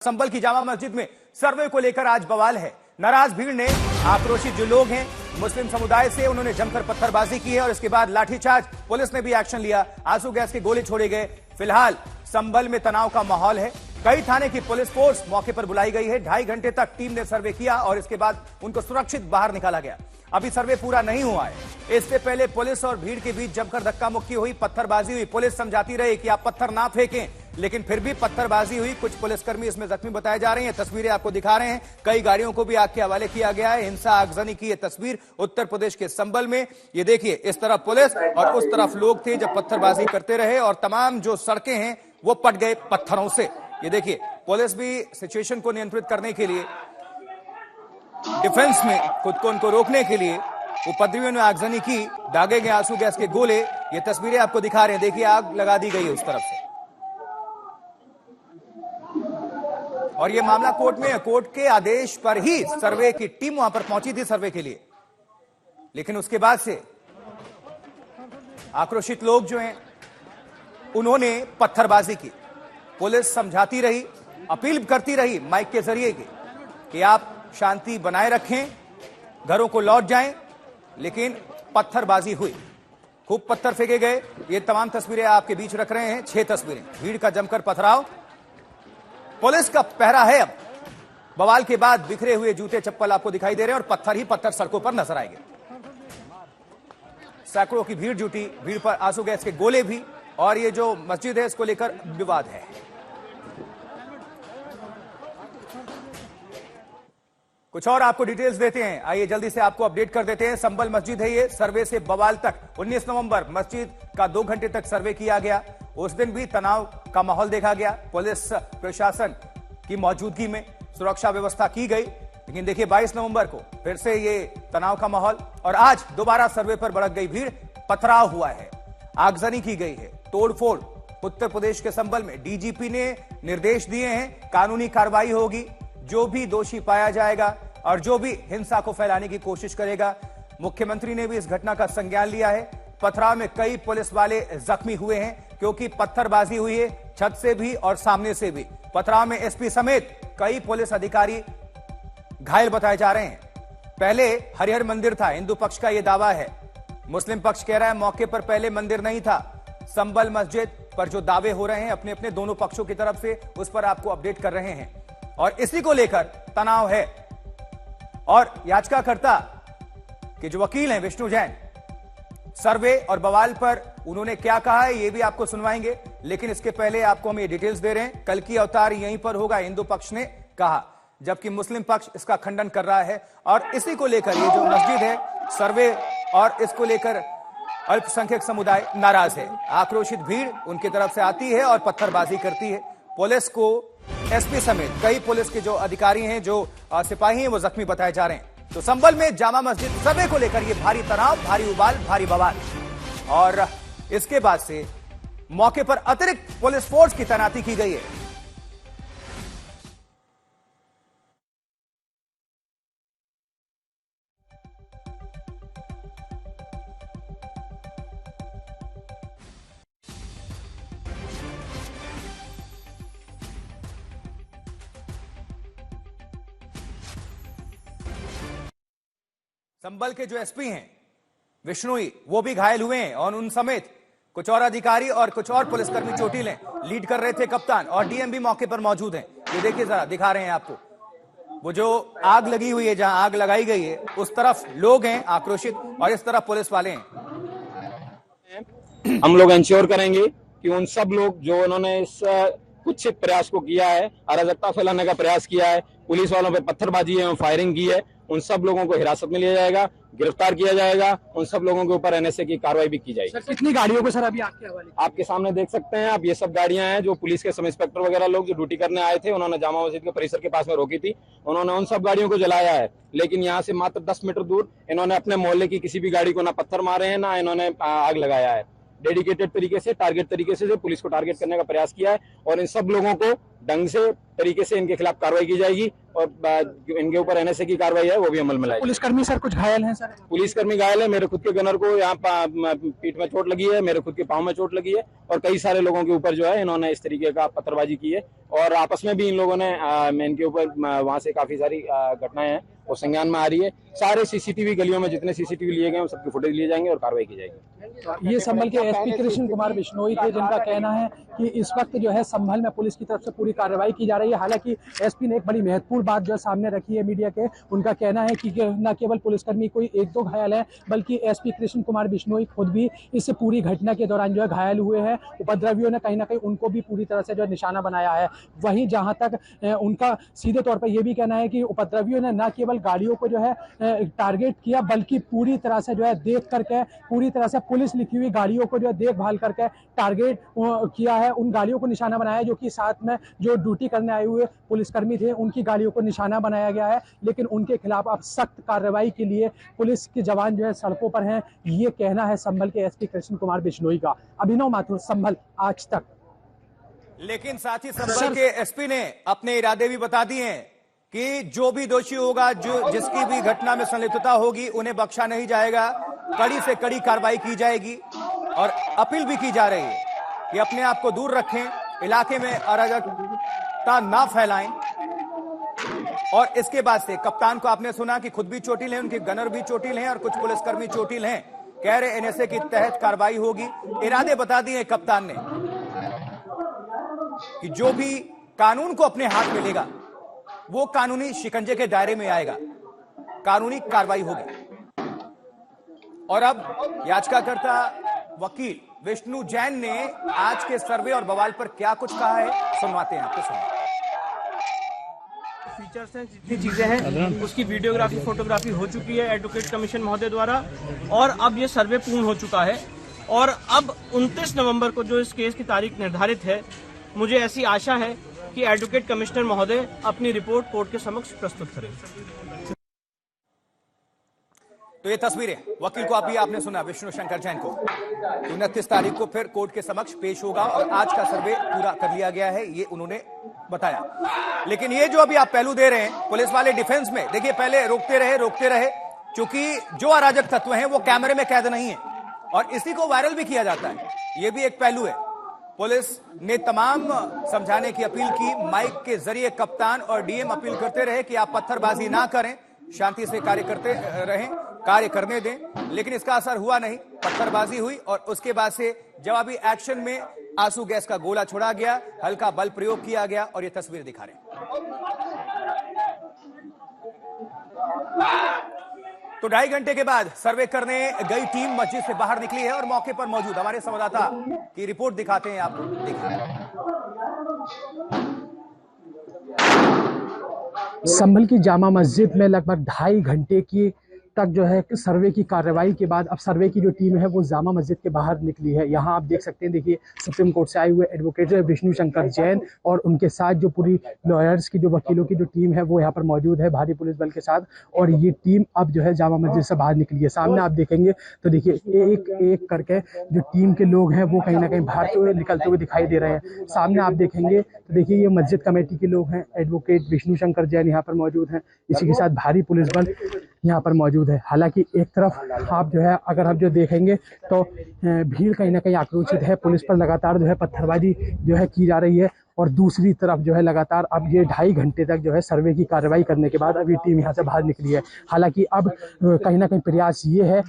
संभल की जामा मस्जिद में सर्वे को लेकर आज बवाल है। नाराज भीड़ ने आक्रोशित जो लोग हैं मुस्लिम समुदाय से, उन्होंने जमकर पत्थरबाजी की है और इसके बाद लाठीचार्ज, पुलिस ने भी एक्शन लिया, आंसू गैस के गोले छोड़े गए। फिलहाल संभल में तनाव का माहौल है। कई थाने की पुलिस फोर्स मौके पर बुलाई गई है। 2.5 घंटे तक टीम ने सर्वे किया और इसके बाद उनको सुरक्षित बाहर निकाला गया। अभी सर्वे पूरा नहीं हुआ है। इससे पहले पुलिस और भीड़ के बीच जमकर धक्का मुक्की हुई, पत्थरबाजी हुई। पुलिस समझाती रही कि आप पत्थर ना फेंकें, लेकिन फिर भी पत्थरबाजी हुई। कुछ पुलिसकर्मी इसमें जख्मी बताए जा रहे हैं। तस्वीरें आपको दिखा रहे हैं। कई गाड़ियों को भी आग के हवाले किया गया है। हिंसा आगजनी की यह तस्वीर उत्तर प्रदेश के संभल में। ये देखिए, इस तरफ पुलिस और उस तरफ लोग थे जब पत्थरबाजी करते रहे और तमाम जो सड़कें हैं वो पट गए पत्थरों से। ये देखिए, पुलिस भी सिचुएशन को नियंत्रित करने के लिए, डिफेंस में खुद को उनको रोकने के लिए उपद्रवियों ने आगजनी की, दागे गए आंसू गैस के गोले। ये तस्वीरें आपको दिखा रहे हैं। देखिए, आग लगा दी गई है उस तरफ से और ये मामला कोर्ट में है। कोर्ट के आदेश पर ही सर्वे की टीम वहां पर पहुंची थी सर्वे के लिए, लेकिन उसके बाद से आक्रोशित लोग जो हैं उन्होंने पत्थरबाजी की। पुलिस समझाती रही, अपील करती रही माइक के जरिए कि आप शांति बनाए रखें, घरों को लौट जाएं, लेकिन पत्थरबाजी हुई। खूब पत्थर फेंके गए। ये तमाम तस्वीरें आपके बीच रख रहे हैं। 6 तस्वीरें, भीड़ का जमकर पथराव, पुलिस का पहरा है। अब बवाल के बाद बिखरे हुए जूते चप्पल आपको दिखाई दे रहे हैं और पत्थर ही पत्थर सड़कों पर नजर आएंगे। सैकड़ों की भीड़ जुटी, भीड़ पर आंसू गैस के गोले भी, और ये जो मस्जिद है इसको लेकर विवाद है। कुछ और आपको डिटेल्स देते हैं, आइए जल्दी से आपको अपडेट कर देते हैं। संभल मस्जिद है ये, सर्वे से बवाल तक। 19 नवंबर मस्जिद का 2 घंटे तक सर्वे किया गया। उस दिन भी तनाव का माहौल देखा गया। पुलिस प्रशासन की मौजूदगी में सुरक्षा व्यवस्था की गई, लेकिन देखिए 22 नवंबर को फिर से ये तनाव का माहौल और आज दोबारा सर्वे पर भड़क गई भीड़। पथराव हुआ है, आगजनी की गई है, तोड़फोड़। उत्तर प्रदेश के संभल में डीजीपी ने निर्देश दिए हैं, कानूनी कार्रवाई होगी। जो भी दोषी पाया जाएगा और जो भी हिंसा को फैलाने की कोशिश करेगा। मुख्यमंत्री ने भी इस घटना का संज्ञान लिया है। पथराव में कई पुलिस वाले जख्मी हुए हैं क्योंकि पत्थरबाजी हुई है, छत से भी और सामने से भी। पथराव में एसपी समेत कई पुलिस अधिकारी घायल बताए जा रहे हैं। पहले हरिहर मंदिर था, हिंदू पक्ष का यह दावा है। मुस्लिम पक्ष कह रहा है मौके पर पहले मंदिर नहीं था। संभल मस्जिद पर जो दावे हो रहे हैं अपने अपने दोनों पक्षों की तरफ से, उस पर आपको अपडेट कर रहे हैं और इसी को लेकर तनाव है। और याचिकाकर्ता के जो वकील हैं विष्णु जैन, सर्वे और बवाल पर उन्होंने क्या कहा है ये भी आपको सुनवाएंगे, लेकिन इसके पहले आपको हम ये डिटेल्स दे रहे हैं। कल की अवतार यहीं पर होगा, हिंदू पक्ष ने कहा, जबकि मुस्लिम पक्ष इसका खंडन कर रहा है। और इसी को लेकर ये जो मस्जिद है, सर्वे और इसको लेकर अल्पसंख्यक समुदाय नाराज है। आक्रोशित भीड़ उनकी तरफ से आती है और पत्थरबाजी करती है। पुलिस को एसपी समेत कई पुलिस के जो अधिकारी हैं, जो सिपाही हैं, वो जख्मी बताए जा रहे हैं। तो संभल में जामा मस्जिद सर्वे को लेकर ये भारी तनाव, भारी उबाल, भारी बवाल और इसके बाद से मौके पर अतिरिक्त पुलिस फोर्स की तैनाती की गई है। संभल के जो एसपी हैं विष्णुई, वो भी घायल हुए हैं और उन समेत कुछ और अधिकारी और कुछ और पुलिसकर्मी चोटिल हैं। लीड कर रहे थे कप्तान और डीएम भी मौके पर मौजूद हैं। ये देखिए, जरा दिखा रहे हैं आपको, वो जो आग लगी हुई है, जहां आग लगाई गई है, उस तरफ लोग हैं आक्रोशित और इस तरफ पुलिस वाले हैं। हम लोग इंश्योर करेंगे कि उन सब लोग जो उन्होंने इस कुत्सित प्रयास को किया है, अराजकता फैलाने का प्रयास किया है, पुलिस वालों पे पत्थरबाजी एवं फायरिंग की है, उन सब लोगों को हिरासत में लिया जाएगा, गिरफ्तार किया जाएगा। उन सब लोगों के ऊपर एनएसए की कार्रवाई भी की जाएगी। सर, कितनी गाड़ियों को सर अभी आपके हवाले? आपके सामने देख सकते हैं आप, ये सब गाड़ियां हैं जो पुलिस के सब इंस्पेक्टर वगैरह लोग जो ड्यूटी करने आए थे, उन्होंने जामा मस्जिद के परिसर के पास में रोकी थी। उन्होंने उन सब गाड़ियों को जलाया है, लेकिन यहाँ से मात्र 10 मीटर दूर इन्होंने अपने मोहल्ले की किसी भी गाड़ी को ना पत्थर मारे हैं, ना इन्होंने आग लगाया है। डेडिकेटेड तरीके से, टारगेट तरीके से पुलिस को टारगेट करने का प्रयास किया है और इन सब लोगों को ढंग से तरीके से इनके खिलाफ कार्रवाई की जाएगी और इनके ऊपर एनएसए की कार्रवाई है वो भी अमल में लाएगी। पुलिसकर्मी सर कुछ घायल हैं सर? पुलिसकर्मी घायल है, मेरे खुद के गनर को यहाँ पीठ में चोट लगी है, मेरे खुद के पांव में चोट लगी है और कई सारे लोगों के ऊपर जो है इन्होंने इस तरीके का पत्थरबाजी की है और आपस में भी इन लोगों ने इनके ऊपर वहां से काफी सारी घटनाएं हैं वो संज्ञान में आ रही है। सारे सीसीटीवी गलियों में जितने सीसीटीवी लिए गए सबके फुटेज लिए जाएंगे और कार्रवाई की जाएगी। ये संभल के एसपी कृष्ण कुमार बिश्नोई थे जिनका कहना है कि इस वक्त जो है संभल में पुलिस की तरफ से पूरी कार्रवाई की जा रही है। हालांकि एसपी ने एक बड़ी महत्वपूर्ण बात जो है सामने रखी है मीडिया के, उनका कहना है कि न केवल पुलिसकर्मी कोई एक दो घायल है बल्कि एसपी कृष्ण कुमार बिश्नोई खुद भी इस पूरी घटना के दौरान जो है घायल हुए हैं। उपद्रवियों ने कहीं ना कहीं उनको भी पूरी तरह से जो है निशाना बनाया है। वहीं जहां तक उनका सीधे तौर पर यह भी कहना है कि उपद्रवियों ने न केवल गाड़ियों को जो है टारगेट किया बल्कि पूरी तरह से जो है देख करके पूरी तरह से पुलिस लिखी हुई गाड़ियों को जो है देखभाल करके टारगेट किया है। उन गाड़ियों को निशाना बनाया जो कि साथ में जो ड्यूटी करने आए हुए पुलिसकर्मी थे उनकी गाड़ियों को निशाना बनाया गया है। लेकिन उनके खिलाफ अब सख्त कार्रवाई के लिए पुलिस के जवान जो है सड़कों पर हैं, ये कहना है संभल के एसपी कृष्ण कुमार बिश्नोई का। अभिनव माथुर, संभल, आज तक। लेकिन साथ ही संभल के एसपी ने अपने इरादे भी बता दिए हैं कि जो भी दोषी होगा, जो जिसकी भी घटना में संलिप्तता होगी, उन्हें बख्शा नहीं जाएगा, कड़ी से कड़ी कार्रवाई की जाएगी। और अपील भी की जा रही है कि अपने आप को दूर रखें, इलाके में अराजकता ना फैलाएं। और इसके बाद से कप्तान को आपने सुना कि खुद भी चोटिल हैं, उनके गनर भी चोटिल हैं और कुछ पुलिसकर्मी चोटिल हैं। कह रहे एनएसए के तहत कार्रवाई होगी। इरादे बता दिए कप्तान ने कि जो भी कानून को अपने हाथ में लेगा वो कानूनी शिकंजे के दायरे में आएगा, कानूनी कार्रवाई होगी। और अब याचिकाकर्ता वकील विष्णु जैन ने आज के सर्वे और बवाल पर क्या कुछ कहा है, सुनवाते हैं आपको। सुनिए। फीचर्स हैं, जितनी चीजें हैं उसकी वीडियोग्राफी फोटोग्राफी हो चुकी है एडवोकेट कमीशन महोदय द्वारा और अब ये सर्वे पूर्ण हो चुका है। और अब 29 नवंबर को जो इस केस की तारीख निर्धारित है, मुझे ऐसी आशा है कि एडवोकेट कमिश्नर महोदय अपनी रिपोर्ट कोर्ट के समक्ष प्रस्तुत करेंगे। तो ये तस्वीरें वकील को अभी आपने सुना, विष्णु शंकर जैन को 29 तारीख को फिर कोर्ट के समक्ष पेश होगा और आज का सर्वे पूरा कर लिया गया है, ये उन्होंने बताया। लेकिन ये जो अभी आप पहलू दे रहे हैं पुलिस वाले डिफेंस में, देखिए पहले रोकते रहे क्योंकि जो अराजक तत्व हैं वो कैमरे में कैद नहीं है और इसी को वायरल भी किया जाता है, ये भी एक पहलू है। पुलिस ने तमाम समझाने की अपील की, माइक के जरिए कप्तान और डीएम अपील करते रहे कि आप पत्थरबाजी ना करें, शांति से कार्य करते रहें, कार्य करने दें। लेकिन इसका असर हुआ नहीं, पत्थरबाजी हुई और उसके बाद से जवाबी एक्शन में आंसू गैस का गोला छोड़ा गया, हल्का बल प्रयोग किया गया और ये तस्वीर दिखा रहे हैं। तो 2.5 घंटे के बाद सर्वे करने गई टीम मस्जिद से बाहर निकली है और मौके पर मौजूद हमारे संवाददाता की रिपोर्ट दिखाते हैं आपको। देखिए, संभल की जामा मस्जिद में लगभग 2.5 घंटे की तक जो है सर्वे की कार्रवाई के बाद अब सर्वे की जो टीम है वो जामा मस्जिद के बाहर निकली है। यहाँ आप देख सकते हैं, देखिए सुप्रीम कोर्ट से आए हुए एडवोकेट विष्णु शंकर जैन और उनके साथ जो पूरी लॉयर्स की जो वकीलों की जो टीम है वो यहाँ पर मौजूद है भारी पुलिस बल के साथ। और ये टीम अब जो है जामा मस्जिद से बाहर निकली है। सामने आप देखेंगे तो देखिए एक एक करके जो टीम के लोग हैं वो कहीं ना कहीं बाहर हुए निकलते हुए दिखाई दे रहे हैं। सामने आप देखेंगे तो देखिए ये मस्जिद कमेटी के लोग हैं, एडवोकेट विष्णु शंकर जैन यहाँ पर मौजूद हैं, इसी के साथ भारी पुलिस बल यहाँ पर मौजूद है। हालांकि एक तरफ आप जो है अगर आप जो देखेंगे तो भीड़ कहीं ना कहीं आक्रोशित है, पुलिस पर लगातार जो है पत्थरबाजी जो है की जा रही है और दूसरी तरफ जो है लगातार अब ये 2.5 घंटे तक जो है सर्वे की कार्रवाई करने के बाद अब ये टीम यहाँ से बाहर निकली है। हालांकि अब कहीं ना कहीं प्रयास ये है,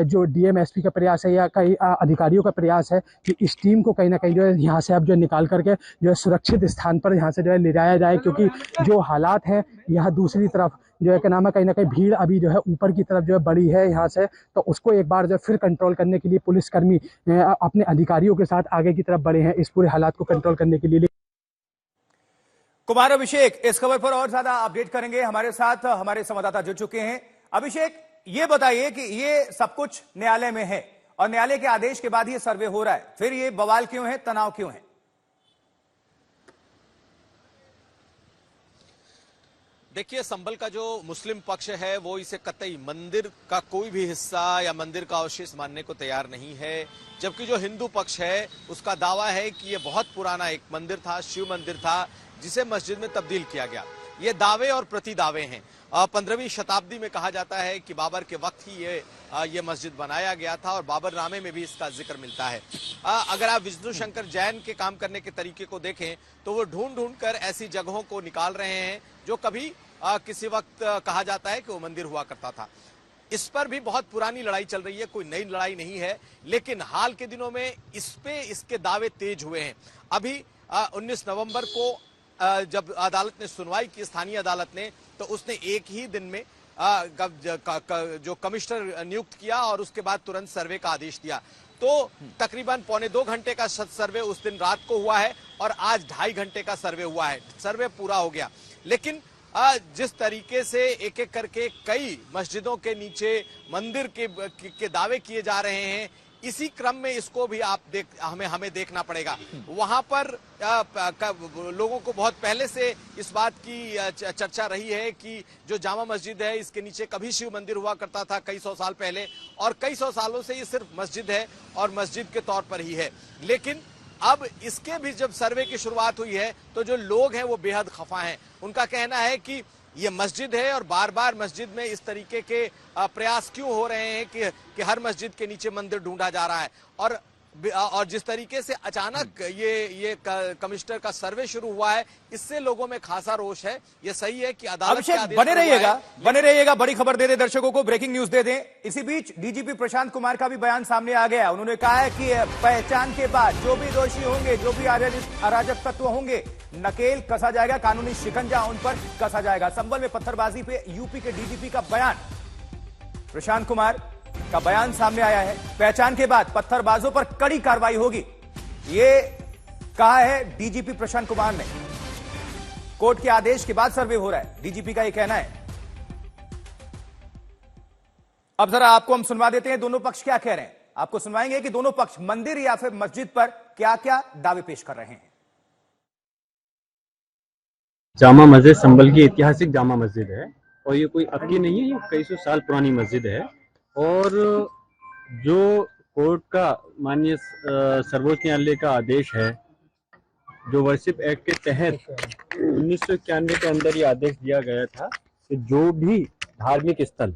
जो डीएम एसपी का प्रयास है या कई अधिकारियों का प्रयास है कि इस टीम को कहीं ना कहीं जो है यहाँ से अब जो निकाल करके जो है सुरक्षित स्थान पर यहाँ से जो है ले जाया जाए, क्योंकि जो हालात हैं यहाँ दूसरी तरफ जो है क्या नाम है कहीं ना कहीं भीड़ अभी जो है ऊपर की तरफ जो है बड़ी है यहाँ से, तो उसको एक बार जो फिर कंट्रोल करने के लिए पुलिसकर्मी अपने अधिकारियों के साथ आगे की तरफ बढ़े हैं इस पूरे हालात को कंट्रोल करने के लिए। कुमार अभिषेक इस खबर पर और ज्यादा अपडेट करेंगे, हमारे साथ हमारे संवाददाता जुड़ चुके हैं। अभिषेक, ये बताइए कि ये सब कुछ न्यायालय में है और न्यायालय के आदेश के बाद ये सर्वे हो रहा है, फिर ये बवाल क्यों है, तनाव क्यों है? देखिए, संभल का जो मुस्लिम पक्ष है वो इसे कतई मंदिर का कोई भी हिस्सा या मंदिर का अवशेष मानने को तैयार नहीं है, जबकि जो हिंदू पक्ष है उसका दावा है कि ये बहुत पुराना एक मंदिर था, शिव मंदिर था, जिसे मस्जिद में तब्दील किया गया। ये दावे और प्रति दावे हैं। 15वीं शताब्दी में कहा जाता है कि बाबर के वक्त ही ये मस्जिद बनाया गया था और बाबरनामे में भी इसका जिक्र मिलता है। अगर आप विष्णु शंकर जैन के काम करने के तरीके को देखें तो वो ढूंढ ढूंढ कर ऐसी जगहों को निकाल रहे हैं जो कभी किसी वक्त कहा जाता है कि वो मंदिर हुआ करता था। इस पर भी बहुत पुरानी लड़ाई चल रही है, कोई नई लड़ाई नहीं है, लेकिन हाल के दिनों में इसके दावे तेज हुए हैं। अभी 19 नवंबर को जब अदालत ने सुनवाई की, स्थानीय अदालत ने, तो उसने एक ही दिन में जो कमिश्नर नियुक्त किया और उसके बाद तुरंत सर्वे का आदेश दिया। तो तकरीबन 1.25 घंटे का सर्वे उस दिन रात को हुआ है और आज 2.5 घंटे का सर्वे हुआ है। सर्वे पूरा हो गया, लेकिन जिस तरीके से एक एक करके कई मस्जिदों के नीचे मंदिर के दावे किए जा रहे हैं, इसी क्रम में इसको भी हमें देखना पड़ेगा। वहां पर लोगों को बहुत पहले से इस बात की चर्चा रही है कि जो जामा मस्जिद है इसके नीचे कभी शिव मंदिर हुआ करता था कई सौ साल पहले, और कई सौ सालों से ये सिर्फ मस्जिद है और मस्जिद के तौर पर ही है। लेकिन अब इसके भी जब सर्वे की शुरुआत हुई है तो जो लोग हैं वो बेहद खफा हैं। उनका कहना है कि ये मस्जिद है और बार बार मस्जिद में इस तरीके के प्रयास क्यों हो रहे हैं कि हर मस्जिद के नीचे मंदिर ढूंढा जा रहा है। और जिस तरीके से अचानक ये कमिश्नर का सर्वे शुरू हुआ है, इससे लोगों में खासा रोष है। ये सही है कि अदालत के आदेश बने रहिएगा, बड़ी खबर दे दे दर्शकों को, ब्रेकिंग न्यूज दे दें। इसी बीच डीजीपी प्रशांत कुमार का भी बयान सामने आ गया। उन्होंने कहा है कि पहचान के बाद जो भी दोषी होंगे, जो भी अराजक तत्व होंगे, नकेल कसा जाएगा, कानूनी शिकंजा उन पर कसा जाएगा। संभल में पत्थरबाजी पे यूपी के डीजीपी का बयान, प्रशांत कुमार का बयान सामने आया है। पहचान के बाद पत्थरबाजों पर कड़ी कार्रवाई होगी, ये कहा है डीजीपी प्रशांत कुमार ने। कोर्ट के आदेश के बाद सर्वे हो रहा है, डीजीपी का यह कहना है। अब जरा आपको हम सुनवा देते हैं दोनों पक्ष क्या कह रहे हैं। आपको सुनवाएंगे कि दोनों पक्ष मंदिर या फिर मस्जिद पर क्या क्या दावे पेश कर रहे हैं। जामा मस्जिद संभल की ऐतिहासिक जामा मस्जिद है और ये कोई अब की नहीं है, ये कई सौ साल पुरानी मस्जिद है। और जो कोर्ट का माननीय सर्वोच्च न्यायालय का आदेश है, जो वर्शिप एक्ट के तहत 1991 के अंदर ये आदेश दिया गया था कि जो भी धार्मिक स्थल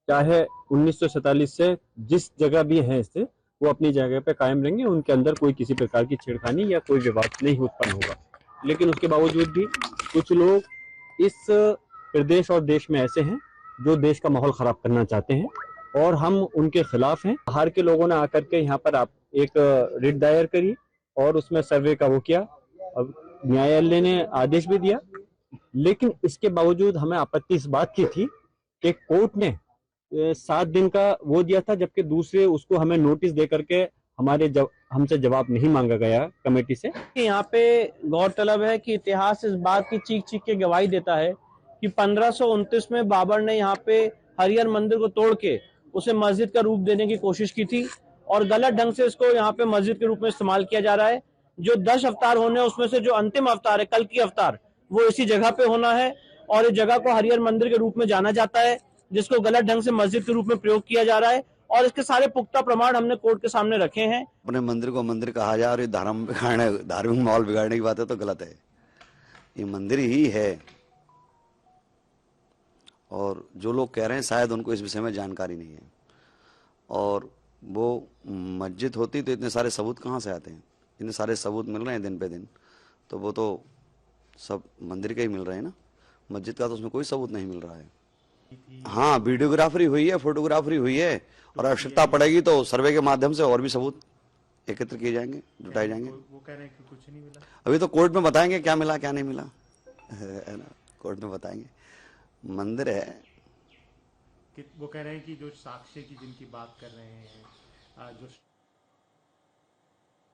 चाहे 1947 से जिस जगह भी है इससे, वो अपनी जगह पे कायम रहेंगे, उनके अंदर कोई किसी प्रकार की छेड़खानी या कोई विवाद नहीं उत्पन्न होगा। लेकिन उसके बावजूद भी कुछ लोग इस प्रदेश और देश में ऐसे हैं जो देश का माहौल खराब करना चाहते हैं और हम उनके खिलाफ हैं। बाहर के लोगों ने आकर के यहाँ पर आप एक रिट दायर करी और उसमें सर्वे का वो किया। अब न्यायालय ने आदेश भी दिया, लेकिन इसके बावजूद हमें आपत्ति इस बात की थी कि कोर्ट ने 7 दिन का वो दिया था, जबकि दूसरे उसको हमें नोटिस दे करके हमसे जवाब नहीं मांगा गया कमेटी से। यहाँ पे गौरतलब है कि इतिहास इस बात की चीख चीख के गवाही देता है कि 1529 में बाबर ने यहाँ पे हरिहर मंदिर को तोड़ के उसे मस्जिद का रूप देने की कोशिश की थी और गलत ढंग से इसको यहाँ पे मस्जिद के रूप में इस्तेमाल किया जा रहा है। जो 10 अवतार होने, उसमें से जो अंतिम अवतार है, कल की अवतार, वो इसी जगह पे होना है और इस जगह को हरिहर मंदिर के रूप में जाना जाता है, जिसको गलत ढंग से मस्जिद के रूप में प्रयोग किया जा रहा है। और इसके सारे पुख्ता प्रमाण हमने कोर्ट के सामने रखे हैं। अपने मंदिर को मंदिर कहा जाए और ये धार्मिक माहौल बिगाड़ने की बात है तो गलत है। ये मंदिर ही है और जो लोग कह रहे हैं शायद उनको इस विषय में जानकारी नहीं है। और वो मस्जिद होती तो इतने सारे सबूत कहाँ से आते हैं? इतने सारे सबूत मिल रहे हैं दिन पे दिन, तो वो तो सब मंदिर के ही मिल रहे हैं ना। मस्जिद का तो उसमें कोई सबूत नहीं मिल रहा है। हाँ, वीडियोग्राफरी हुई है, फोटोग्राफरी हुई है और आवश्यकता पड़ेगी तो सर्वे के माध्यम से और भी सबूत एकत्र किए जाएंगे, जुटाए जाएंगे। वो कह रहे हैं कि कुछ नहीं मिला। अभी तो कोर्ट में बताएंगे क्या मिला क्या नहीं मिला, है ना, कोर्ट में बताएंगे। मंदिर है कि वो कह रहे हैं कि जो साक्ष्य की जिनकी बात कर रहे हैं, जो